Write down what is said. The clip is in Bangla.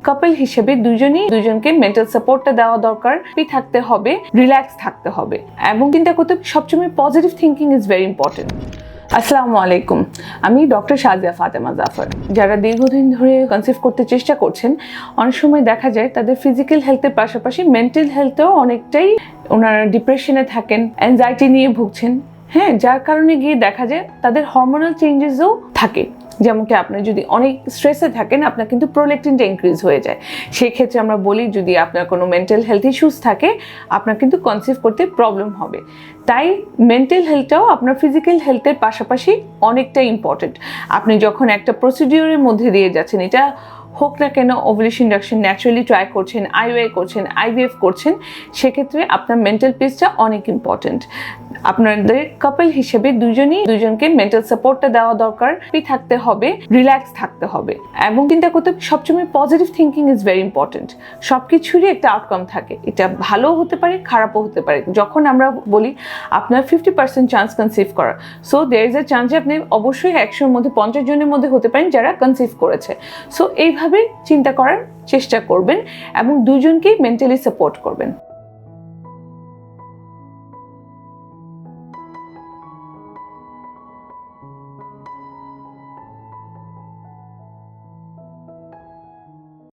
কাপল হিসেবে দুজনই দুজনকে মেন্টাল সাপোর্টটা দেওয়া দরকার, থাকতে হবে, রিল্যাক্স থাকতে হবে এবং চিন্তা করতে সবসময় positive thinking is very important. আসসালামু আলাইকুম, আমি ডক্টর সাজিয়া ফাতেমা জাফর। যারা দীর্ঘদিন ধরে কনসিভ করতে চেষ্টা করছেন, অনেক সময় দেখা যায় তাদের ফিজিক্যাল হেলথের পাশাপাশি মেন্টাল হেলথেও অনেকটাই ওনারা ডিপ্রেশনে থাকেন, অ্যাংজাইটি নিয়ে ভুগছেন। যার কারণে গিয়ে দেখা যায় তাদের হরমোনাল চেঞ্জেসও থাকে। যেমন কি আপনি যদি অনেক স্ট্রেসে থাকেন, আপনার কিন্তু প্রোল্যাক্টিনটা ইনক্রিজ হয়ে যায়। সেই ক্ষেত্রে আমরা বলি যদি আপনার কোনো মেন্টাল হেলথ ইস্যুস থাকে, আপনার কিন্তু কনসিভ করতে প্রবলেম হবে। তাই মেন্টাল হেলথটাও আপনার ফিজিক্যাল হেলথের পাশাপাশি অনেকটা ইম্পর্টেন্ট। আপনি যখন একটা প্রসিডিওরের মধ্যে দিয়ে যাচ্ছেন, এটা হোক না কেন ওভুলেশন ইন্ডাকশন ন্যাচারালি ট্রাই করছেন, আইওআই করছেন, আইভিএফ করছেন, সেক্ষেত্রে আপনার মেন্টাল পিসটা অনেক ইম্পর্টেন্ট। আপনাদের কাপল হিসেবে দুজনই দুজনকে মেন্টাল সাপোর্টটা দেওয়া দরকার, থাকতে হবে, রিল্যাক্স থাকতে হবে এবং চিন্তা করতে সবসময় positive thinking is very important. সব কিছুরই একটা আউটকাম থাকে, এটা ভালোও হতে পারে, খারাপও হতে পারে। যখন আমরা বলি আপনার 50% চান্স কনসিভ করার, so there is a chance যে আপনি অবশ্যই 100-র মধ্যে 50 জনের মধ্যে হতে পারেন যারা কনসিভ করেছে। সো এইভাবে চিন্তা করার চেষ্টা করবেন এবং দুজনকেই মেন্টালি সাপোর্ট করবেন।